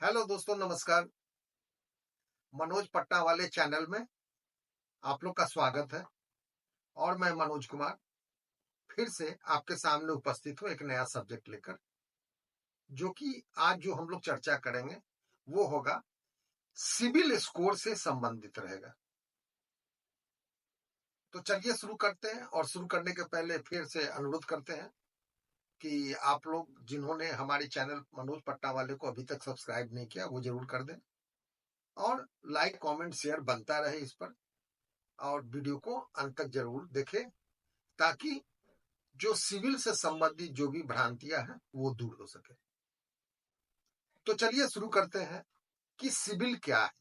Hello दोस्तों, नमस्कार। मनोज पट्टा वाले चैनल में आप लोग का स्वागत है। और मैं मनोज कुमार फिर से आपके सामने उपस्थित हूँ एक नया सब्जेक्ट लेकर, जो कि आज जो हम लोग चर्चा करेंगे वो होगा सिबिल स्कोर से संबंधित रहेगा। तो चलिए शुरू करते हैं। और शुरू करने के पहले फिर से अनुरोध करते हैं कि आप लोग जिन्होंने हमारे चैनल मनोज पट्टा वाले को अभी तक सब्सक्राइब नहीं किया वो जरूर कर दें, और लाइक कमेंट शेयर बनता रहे इस पर, और वीडियो को अंत तक जरूर देखें, ताकि जो सिविल से संबंधित जो भी भ्रांतियां हैं वो दूर हो सके। तो चलिए शुरू करते हैं कि सिविल क्या है,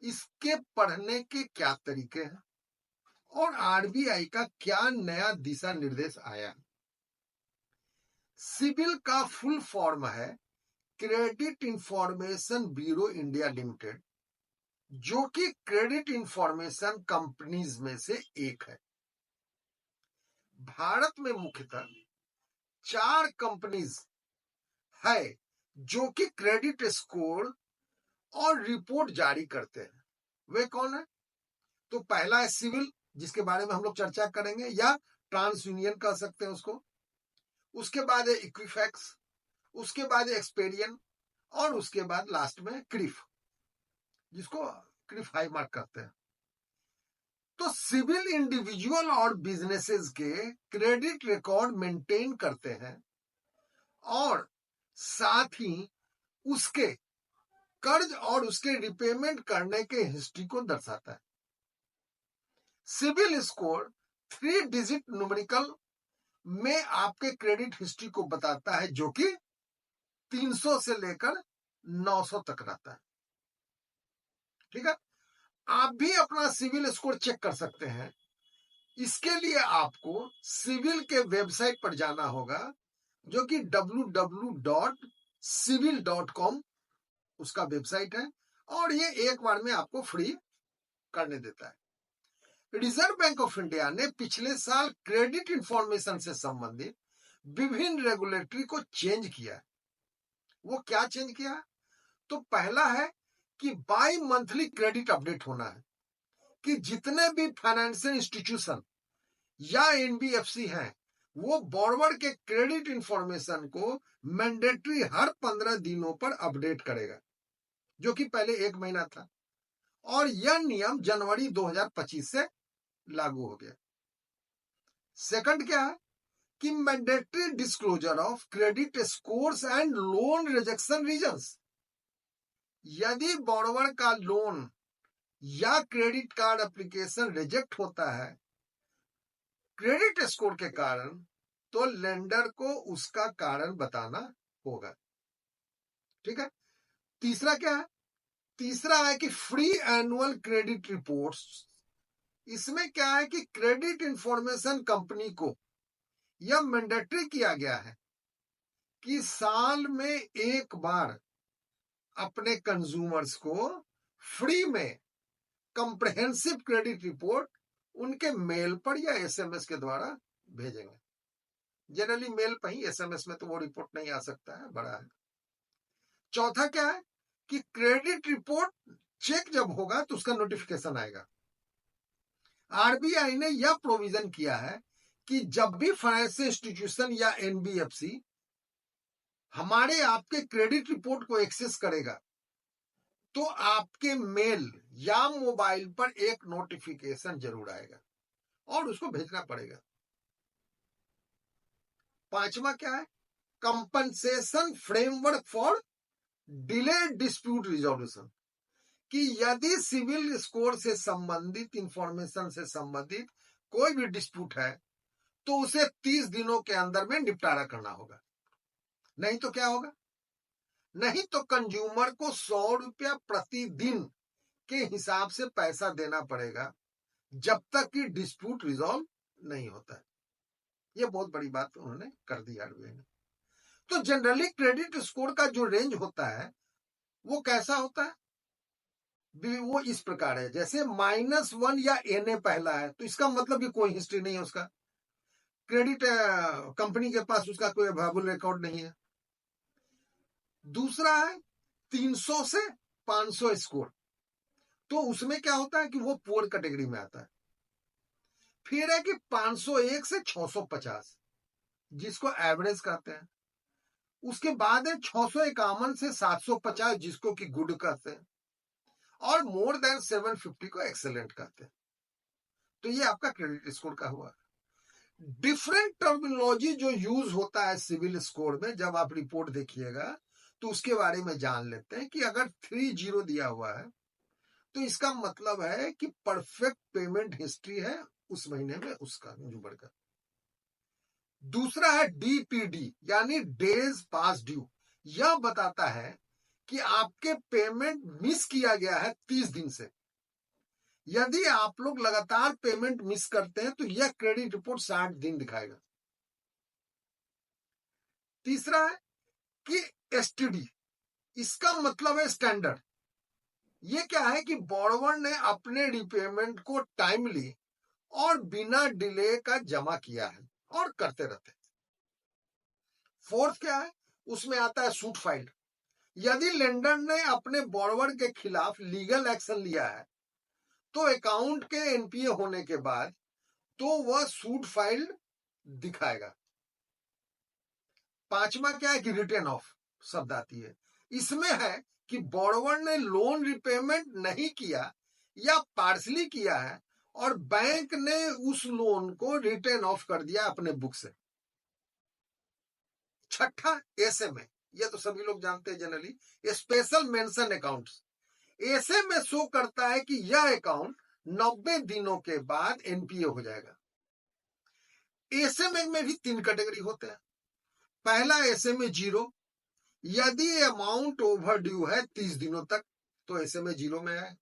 इसके पढ़ने के क्या तरीके हैं, और आरबीआई का क्या नया दिशा निर्देश आया है। सिविल का फुल फॉर्म है credit information bureau India limited, जो कि क्रेडिट इंफॉर्मेशन कंपनीज में से एक है। भारत में मुख्यतः 4 कंपनीज है जो कि क्रेडिट स्कोर और रिपोर्ट जारी करते हैं। वे कौन है? तो पहला है सिविल, जिसके बारे में हम लोग चर्चा करेंगे, या ट्रांस यूनियन कह सकते हैं उसको। उसके बाद है इक्विफैक्स, उसके बाद है एक्सपेरियन, और उसके बाद लास्ट में क्रिफ, जिसको क्रिफ हाई मार्क कहते हैं। तो सिविल इंडिविजुअल और बिजनेसेस के क्रेडिट रिकॉर्ड मेंटेन करते हैं, और साथ ही उसके कर्ज और उसके रिपेमेंट करने के हिस्ट्री को दर्शाता है। सिविल स्कोर 3 डिजिट न्यूमेरिकल में आपके क्रेडिट हिस्ट्री को बताता है, जो कि 300 से लेकर 900 तक रहता है। ठीक है, आप भी अपना सिविल स्कोर चेक कर सकते हैं। इसके लिए आपको सिविल के वेबसाइट पर जाना होगा, जो कि www.civil.com उसका वेबसाइट है, और ये एक बार में आपको फ्री करने देता है। रिजर्व बैंक ऑफ इंडिया ने पिछले साल क्रेडिट इंफॉर्मेशन से संबंधित विभिन्न रेगुलेटरी को चेंज किया। वो क्या चेंज किया? तो पहला है कि बाई मंथली क्रेडिट अपडेट होना है, कि जितने भी फाइनेंशियल इंस्टीट्यूशन या एनबीएफसी हैं वो बोरोवर के क्रेडिट इंफॉर्मेशन को मैंडेटरी हर 15 दिनों पर अपडेट करेगा, जो कि पहले 1 महीना था, और यह नियम जनवरी 2025 से लागू हो गया। सेकंड क्या है कि mandatory disclosure of credit scores and loan rejection reasons. यदि बोरोवर का लोन या क्रेडिट कार्ड एप्लीकेशन रिजेक्ट होता है क्रेडिट स्कोर के कारण, तो लेंडर को उसका कारण बताना होगा। ठीक है, तीसरा क्या है? तीसरा है कि फ्री एनुअल क्रेडिट रिपोर्ट्स। इसमें क्या है कि क्रेडिट इंफॉर्मेशन कंपनी को यह मैंडेटरी किया गया है कि साल में एक बार अपने कंज्यूमर्स को फ्री में कंप्रहेंसिव क्रेडिट रिपोर्ट उनके मेल पर या एसएमएस के द्वारा भेजेंगे। जनरली मेल पर ही, एसएमएस में तो वो रिपोर्ट नहीं आ सकता है, बड़ा है। चौथा क्या है कि क्रेडिट रिपोर्ट चेक जब होगा तो उसका नोटिफिकेशन आएगा। आरबीआई ने यह प्रोविजन किया है कि जब भी फाइनेंशियल इंस्टीट्यूशन या एनबीएफसी हमारे आपके क्रेडिट रिपोर्ट को एक्सेस करेगा, तो आपके मेल या मोबाइल पर एक नोटिफिकेशन जरूर आएगा और उसको भेजना पड़ेगा। पांचवा क्या है? Compensation framework for delayed dispute resolution, कि यदि सिविल स्कोर से संबंधित इंफॉर्मेशन से संबंधित कोई भी डिस्प्यूट है तो उसे 30 दिनों के अंदर में निपटारा करना होगा। नहीं तो क्या होगा? नहीं तो कंज्यूमर को 100 रुपया प्रतिदिन के हिसाब से पैसा देना पड़ेगा, जब तक कि डिस्प्यूट रिजॉल्व नहीं होता है। यह बहुत बड़ी बात उन्होंने कर दी आरबीआई ने। तो जनरली क्रेडिट स्कोर का जो रेंज होता है वो कैसा होता है? वो इस प्रकार है, जैसे -1 या एनए पहला है तो इसका मतलब भी कोई हिस्ट्री नहीं है उसका, क्रेडिट कंपनी के पास उसका कोई अवेलेबल रिकॉर्ड नहीं है। दूसरा है 300 से 500 स्कोर, तो उसमें क्या होता है कि वो पुअर कैटेगरी में आता है। फिर है कि 501 से 650 जिसको एवरेज कहते हैं। उसके बाद है 651 से 750 जिसको कि गुड कहते हैं, और मोर देन 750 को एक्सेलेंट कहते हैं। तो ये आपका क्रेडिट स्कोर का हुआ। डिफरेंट टर्मिनोलॉजी जो यूज होता है सिविल स्कोर में, जब आप रिपोर्ट देखिएगा तो उसके बारे में जान लेते हैं कि अगर 30 दिया हुआ है तो इसका मतलब है कि परफेक्ट पेमेंट हिस्ट्री है उस महीने में उसका नवंबर का। दूसरा है डीपीडी यानी डेज पास ड्यू, यह बताता है कि आपके पेमेंट मिस किया गया है 30 दिन से। यदि आप लोग लगातार पेमेंट मिस करते हैं तो यह क्रेडिट रिपोर्ट 60 दिन दिखाएगा। तीसरा है कि एसटीडी, इसका मतलब है स्टैंडर्ड। ये क्या है कि बोरोवर ने अपने रिपेमेंट को टाइमली और बिना डिले का जमा किया है और करते रहते हैं। फोर्थ क्या है, उसमें आता है सूट फाइल्ड। यदि लेंडर ने अपने बोरोवर के खिलाफ लीगल एक्शन लिया है तो अकाउंट के एनपीए होने के बाद तो वह सूट फाइल्ड दिखाएगा। पांचवा क्या है कि रिटर्न ऑफ शब्द आती है। इसमें है कि बोरोवर ने लोन रिपेमेंट नहीं किया या पार्सली किया है और बैंक ने उस लोन को रिटर्न ऑफ कर दिया अपने बुक से। छठा एसएमए, ये तो सभी लोग जानते हैं generally, special mention accounts. SMA show करता है कि यह अकाउंट 90 दिनों के बाद एनपीए हो जाएगा। एसएमए में भी 3 कैटेगरी होते हैं। पहला एसएमए 0, यदि अमाउंट ओवर ड्यू है 30 दिनों तक तो एसएमए 0 में है।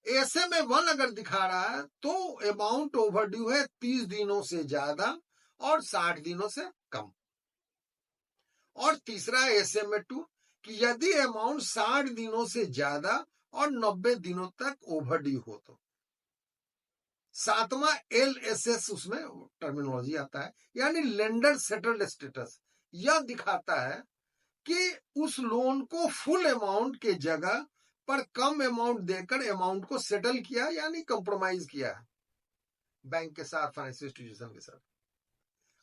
एसएमए 1 अगर दिखा रहा है तो अमाउंट ओवर ड्यू है 30 दिनों से ज्यादा और 60 दिनों से कम। और तीसरा एसएमए 2 कि यदि अमाउंट 60 दिनों से ज्यादा और 90 दिनों तक ओवर ड्यू हो तो। सातवां एलएसएस उसमें टर्मिनोलॉजी आता है, यानी लेंडर सेटल्ड स्टेटस। यह दिखाता है कि उस लोन को फुल अमाउंट के जगह पर कम अमाउंट देकर अमाउंट को सेटल किया यानी कंप्रोमाइज किया है बैंक के साथ, फाइनेंशियल इंस्टीट्यूशन के साथ।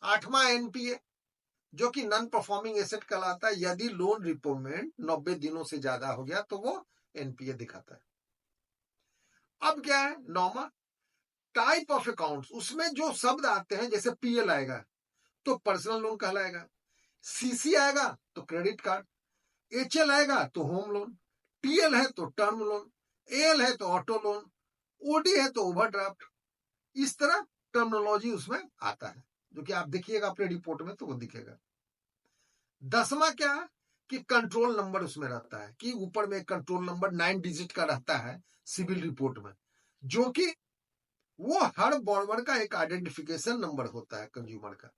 आठवां एनपीए जो कि नॉन परफॉर्मिंग एसेट कहलाता है। यदि लोन रिपेमेंट 90 दिनों से ज्यादा हो गया तो वो एनपीए दिखाता है। अब क्या है नौवां टाइप ऑफ अकाउंट्स, उसमें जो शब्द आते हैं जैसे पीएल आएगा तो पर्सनल लोन कहलाएगा, सीसी आएगा तो क्रेडिट कार्ड, एचएल आएगा तो होम लोन, टीएल है तो टर्म लोन, एएल है तो ऑटो लोन, ओडी है तो ओवरड्राफ्ट। इस तरह टर्मिनोलॉजी उसमें आता है जो कि आप देखिएगा अपने रिपोर्ट में तो वो दिखेगा। 10वां क्या है कि कंट्रोल नंबर उसमें रहता है, कि ऊपर में कंट्रोल नंबर 9 डिजिट का रहता है सिविल रिपोर्ट में, जो कि वो हर बोरोवर का एक आइडेंटिफिकेशन नंबर होता है कंज्यूमर का।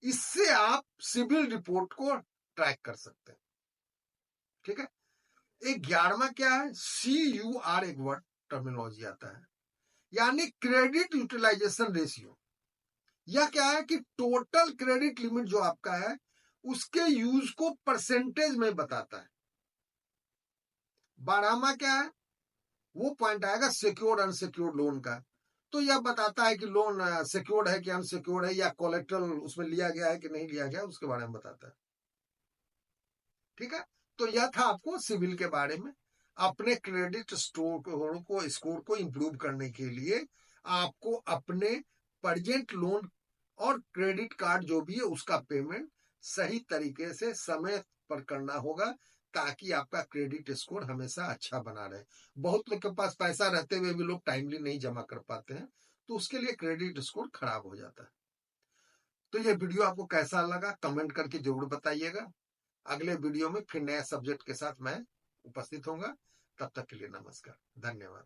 इससे आप सिविल रिपोर्ट को ट्रैक कर सकते हैं। ठीक है। 11वां क्या है, CUR एक वर्ड टर्मिनोलॉजी आता है, यानी क्रेडिट यूटिलाइजेशन रेशियो। यह क्या है कि टोटल क्रेडिट लिमिट जो आपका है उसके यूज को परसेंटेज में बताता है। 12वां क्या है, वो पॉइंट आएगा सिक्योर्ड अनसिक्योर्ड लोन का। तो यह बताता है कि लोन सिक्योर्ड है कि अनसिक्योर्ड है, या कोलेट्रल उसमें लिया गया है कि नहीं लिया गया, उसके बारे में बताता है। ठीक है। तो यह था आपको सिविल के बारे में। अपने क्रेडिट स्कोर को इंप्रूव करने के लिए आपको अपने प्रेजेंट लोन और क्रेडिट कार्ड जो भी है उसका पेमेंट सही तरीके से समय पर करना होगा, ताकि आपका क्रेडिट स्कोर हमेशा अच्छा बना रहे। बहुत लोग के पास पैसा रहते हुए भी लोग टाइमली नहीं जमा कर पाते हैं, तो उसके लिए क्रेडिट स्कोर खराब हो जाता है। तो ये वीडियो आपको कैसा लगा कमेंट करके जरूर बताइएगा। अगले वीडियो में फिर नए सब्जेक्ट के साथ मैं उपस्थित होऊंगा। तब तक के लिए नमस्कार, धन्यवाद।